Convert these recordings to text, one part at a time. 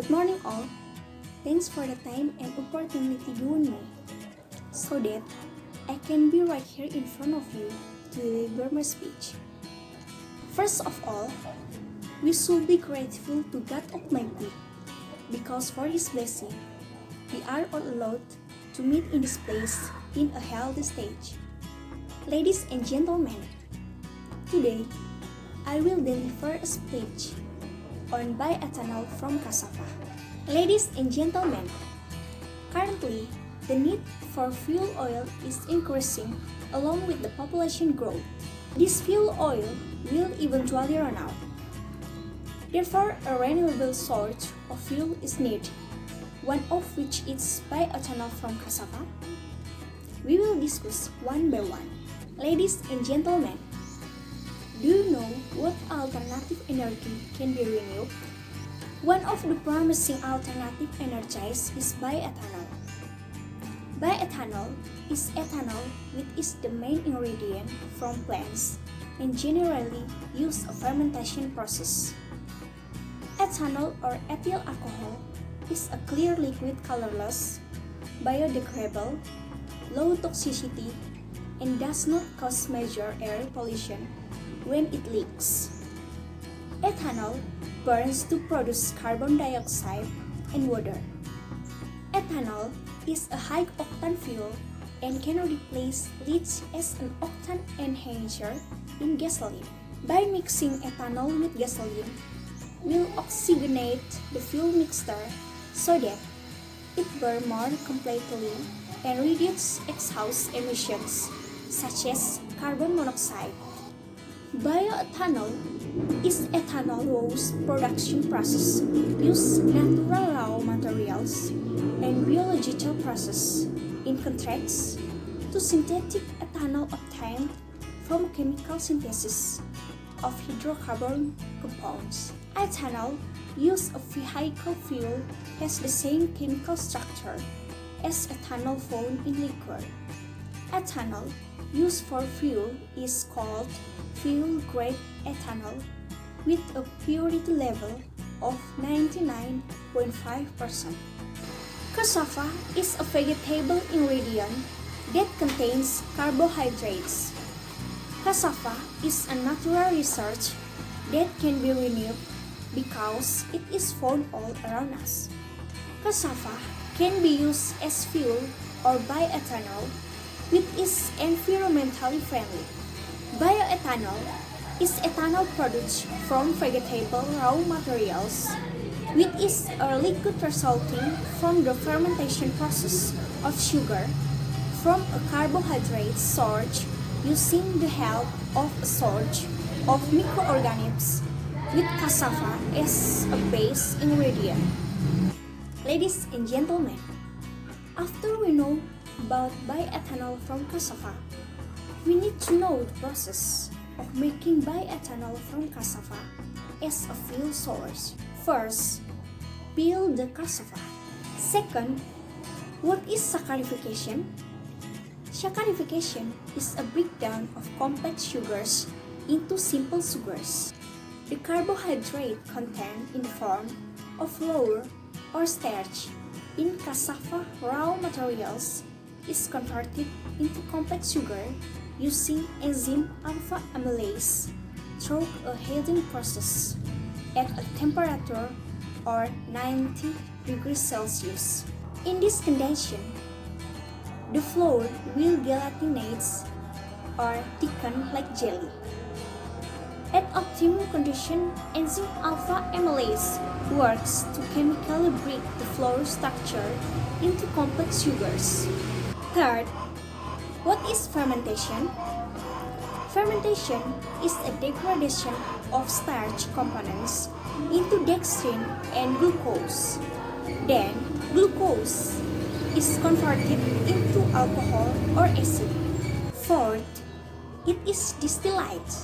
Good morning all. Thanks for the time and opportunity given me, so that I can be right here in front of you to deliver my speech. First of all, we should be grateful to God Almighty, because for His blessing, we are all allowed to meet in this place in a healthy stage. Ladies and gentlemen, today I will deliver a speech on bioethanol from cassava. Ladies and gentlemen, currently the need for fuel oil is increasing along with the population growth. This fuel oil will eventually run out. Therefore, a renewable source of fuel is needed, one of which is bioethanol from cassava. We will discuss one by one. Ladies and gentlemen, do you know what alternative energy can be renewed? One of the promising alternative energies is bioethanol. Bioethanol is ethanol which is the main ingredient from plants and generally use a fermentation process. Ethanol or ethyl alcohol is a clear liquid colorless, biodegradable, low toxicity, and does not cause major air pollution when it leaks. Ethanol burns to produce carbon dioxide and water. Ethanol is a high-octane fuel and can replace lead as an octane enhancer in gasoline. By mixing ethanol with gasoline, will oxygenate the fuel mixture so that it burns more completely and reduces exhaust emissions such as carbon monoxide. Bioethanol is ethanol whose production process uses natural raw materials and biological process, in contrast to synthetic ethanol obtained from chemical synthesis of hydrocarbon compounds. Ethanol used of vehicle fuel has the same chemical structure as ethanol found in liquor. Ethanol used for fuel is called fuel-grade ethanol with a purity level of 99.5%. Cassava is a vegetable ingredient that contains carbohydrates. Cassava is a natural resource that can be renewed because it is found all around us. Cassava can be used as fuel or bioethanol, which is environmentally friendly. Bioethanol is ethanol produced from vegetable raw materials, which is a liquid resulting from the fermentation process of sugar from a carbohydrate source using the help of a source of microorganisms with cassava as a base ingredient. Ladies and gentlemen, after we know about bioethanol from cassava, we need to know the process of making bioethanol from cassava as a fuel source. First, peel the cassava. Second, what is saccharification? Saccharification is a breakdown of complex sugars into simple sugars. The carbohydrate content in the form of flour or starch in cassava raw materials is converted into complex sugar using enzyme alpha amylase through a heating process at a temperature of 90 degrees Celsius. In this condition, the flour will gelatinate or thicken like jelly. At optimum condition, enzyme alpha amylase works to chemically break the flour structure into complex sugars. Third, what is fermentation? Fermentation is a degradation of starch components into dextrin and glucose. Then, glucose is converted into alcohol or acid. Fourth, it is distillate.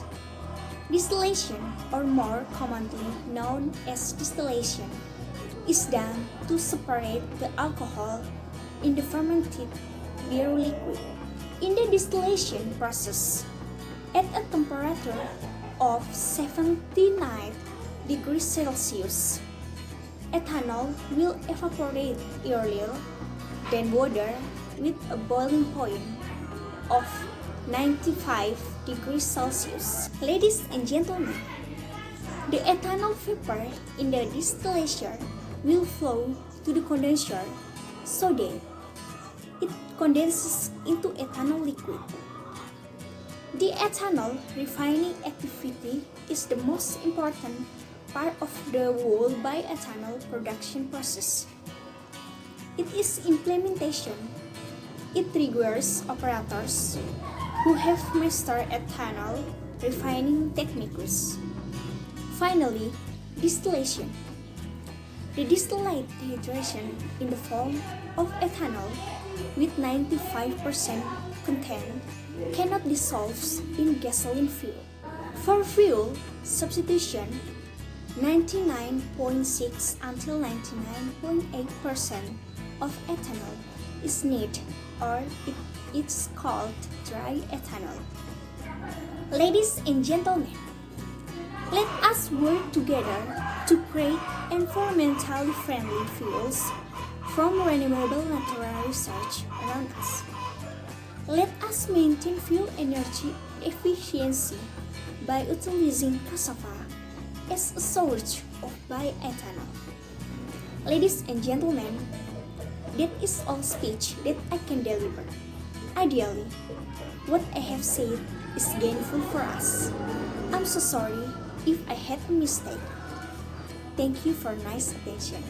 Distillation, or more commonly known as distillation, is done to separate the alcohol in the fermented beer liquid. In the distillation process, at a temperature of 79 degrees Celsius, ethanol will evaporate earlier than water with a boiling point of 95 degrees Celsius. Ladies and gentlemen, the ethanol vapor in the distillation will flow to the condenser so that it condenses into ethanol liquid. The ethanol refining activity is the most important part of the whole bioethanol production process. It is implementation. It triggers operators who have mastered ethanol refining techniques. Finally, distillation. The distillate hydration in the form of ethanol with 95% content cannot dissolve in gasoline fuel. For fuel substitution, 99.6 until 99.8% of ethanol is needed, or it's called dry ethanol. Ladies and gentlemen, let us work together to create environmentally friendly fuels from renewable natural resources around us. Let us maintain fuel energy efficiency by utilizing cassava as a source of bioethanol. Ladies and gentlemen, that is all speech that I can deliver. Ideally, what I have said is gainful for us. I'm so sorry if I had a mistake. Thank you for nice attention.